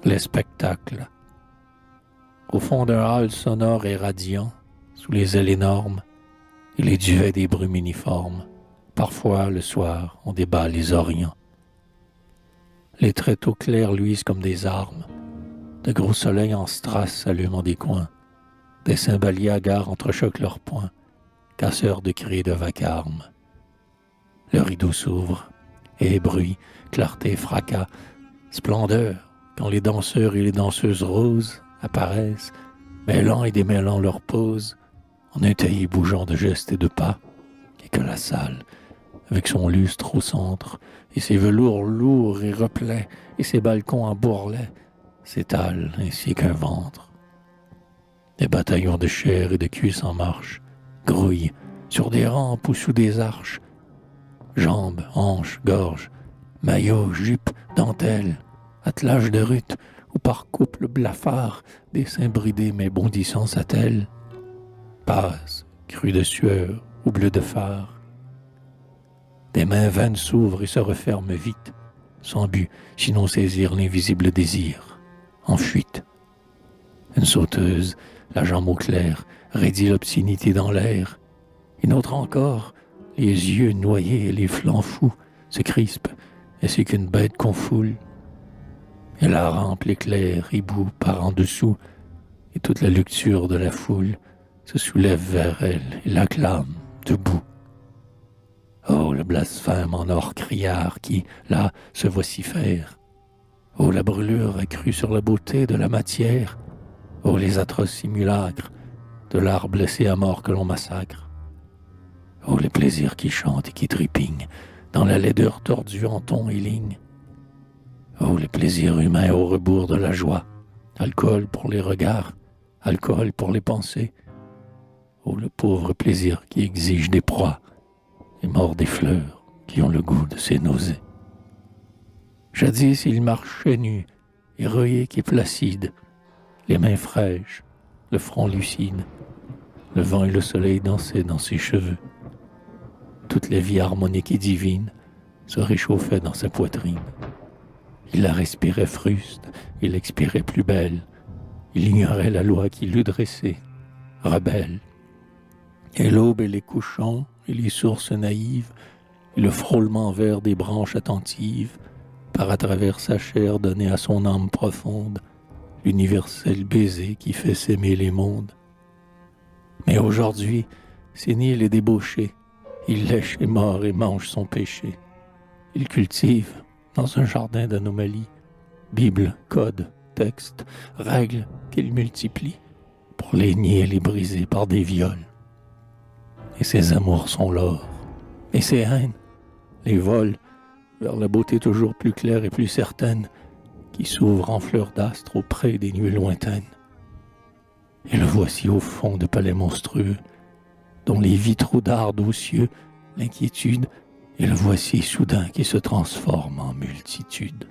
Les spectacles. Au fond d'un hall sonore et radiant, sous les ailes énormes et les duvets des brumes uniformes, parfois, le soir, on débat les orients. Les tréteaux clairs luisent comme des armes. De gros soleils en strass s'allument des coins. Des cymbaliers hagards entrechoquent leurs poings, casseurs de cris et de vacarme. Le rideau s'ouvre, et bruit, clarté, fracas, splendeur, quand les danseurs et les danseuses roses apparaissent, mêlant et démêlant leurs poses, en un taillis bougeant de gestes et de pas, et que la salle, avec son lustre au centre, et ses velours lourds et replets, et ses balcons en bourrelets, s'étale ainsi qu'un ventre. Des bataillons de chair et de cuisses en marche grouillent sur des rampes ou sous des arches. Jambes, hanches, gorge, maillots, jupes, dentelles, attelage de rut ou par couple blafard, des seins bridés mais bondissant s'attellent. Passent, crus de sueur ou bleus de phare. Des mains vaines s'ouvrent et se referment vite, sans but, sinon saisir l'invisible désir, en fuite. Une sauteuse, la jambe au clair, raidit l'obscénité dans l'air. Une autre encore, les yeux noyés et les flancs fous, se crispent, et c'est qu'une bête qu'on foule. Et la rampe l'éclair, hibou par en dessous, et toute la luxure de la foule se soulève vers elle et l'acclame, debout. Oh, le blasphème en or criard qui, là, se vocifère. Oh, la brûlure accrue sur la beauté de la matière. Oh, les atroces simulacres de l'art blessé à mort que l'on massacre. Oh, les plaisirs qui chantent et qui trépignent dans la laideur tordue en tons et lignes. Oh, les plaisirs humains au rebours de la joie. Alcool pour les regards, alcool pour les pensées. Oh, le pauvre plaisir qui exige des proies et mord des fleurs qui ont le goût de ces nausées. Jadis, il marchait nu, héroïque et placide, les mains fraîches, le front lucide. Le vent et le soleil dansaient dans ses cheveux. Toute la vie harmonique et divine se réchauffait dans sa poitrine. Il la respirait fruste et l'expirait plus belle. Il ignorait la loi qui l'eût dressée, rebelle. Et l'aube et les couchants et les sources naïves et le frôlement vert des branches attentives par à travers sa chair donnait à son âme profonde l'universel baiser qui fait s'aimer les mondes. Mais aujourd'hui, sénile et débauché, il lèche et mord et mange son péché. Il cultive, dans un jardin d'anomalies, Bible, code, texte, règles qu'il multiplie pour les nier et les briser par des viols. Et ses amours sont l'or, et ses haines, les vols vers la beauté toujours plus claire et plus certaine qui s'ouvre en fleurs d'astre auprès des nuées lointaines. Et le voici au fond de palais monstrueux, dont les vitraux dardent aux cieux l'inquiétude, et le voici soudain qui se transforme en multitude.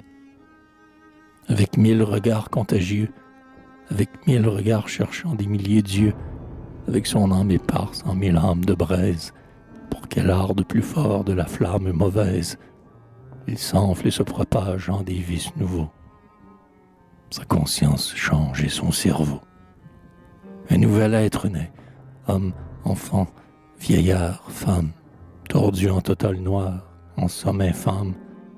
Avec 1000 regards contagieux, avec 1000 regards cherchant des milliers d'yeux, avec son âme éparse en 1000 âmes de braise, pour qu'elle arde plus fort de la flamme mauvaise, il s'enfle et se propage en des vices nouveaux. Sa conscience change et son cerveau. Un nouvel être naît, homme, enfant, vieillard, femme, tordu en total noir, en somme infâme,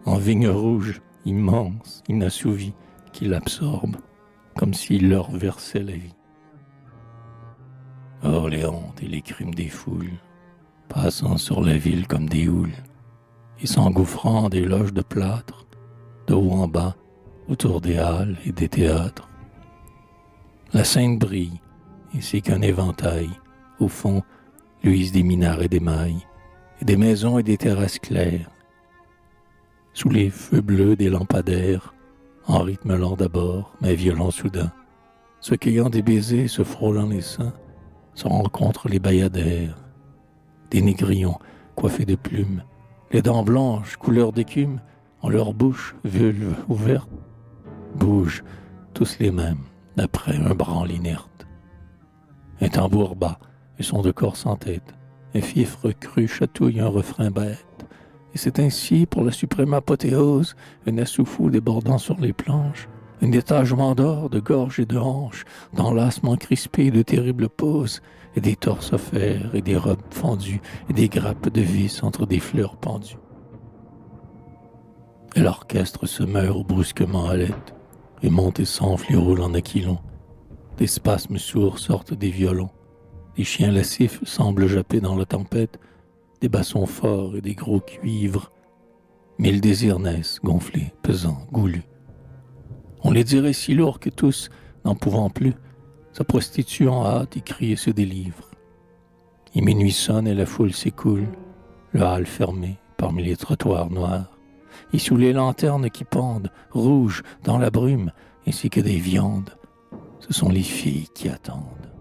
en vigne rouge, immense, inassouvie, qui l'absorbe, comme s'il leur versait la vie. Or les hontes et les crimes des foules, passant sur la ville comme des houles, et s'engouffrant des loges de plâtre, de haut en bas, autour des halles et des théâtres. La Seine brille, ainsi qu'un éventail, au fond, luisent des minarets d'émail, et des maisons et des terrasses claires. Sous les feux bleus des lampadaires, en rythme lent d'abord, mais violent soudain, se cueillant des baisers, se frôlant les seins, se rencontrent les bayadères. Des négrillons coiffés de plumes, les dents blanches, couleur d'écume, en leur bouche, vulve ouverte, bougent tous les mêmes, d'après un branle inerte. Un tambour bat, et son de corps sans tête, un fifre cru chatouille un refrain bête, et c'est ainsi, pour la suprême apothéose, un assoufou débordant sur les planches, Un détachement d'or, de gorge et de hanches, d'enlacements crispés, de terribles poses, et des torses offerts, et des robes fendues, et des grappes de vis entre des fleurs pendues. Et l'orchestre se meurt brusquement à l'aide, et monte et s'enfle et roule en aquilon. Des spasmes sourds sortent des violons. Des chiens lascifs semblent japper dans la tempête, des bassons forts et des gros cuivres. Mille désirs naissent, gonflés, pesants, goulus. On les dirait si lourds que tous, n'en pouvant plus, se prostituent en hâte et crient et se délivrent. Et minuit sonne et la foule s'écoule, le hall fermé parmi les trottoirs noirs, et sous les lanternes qui pendent, rouges dans la brume, ainsi que des viandes, ce sont les filles qui attendent.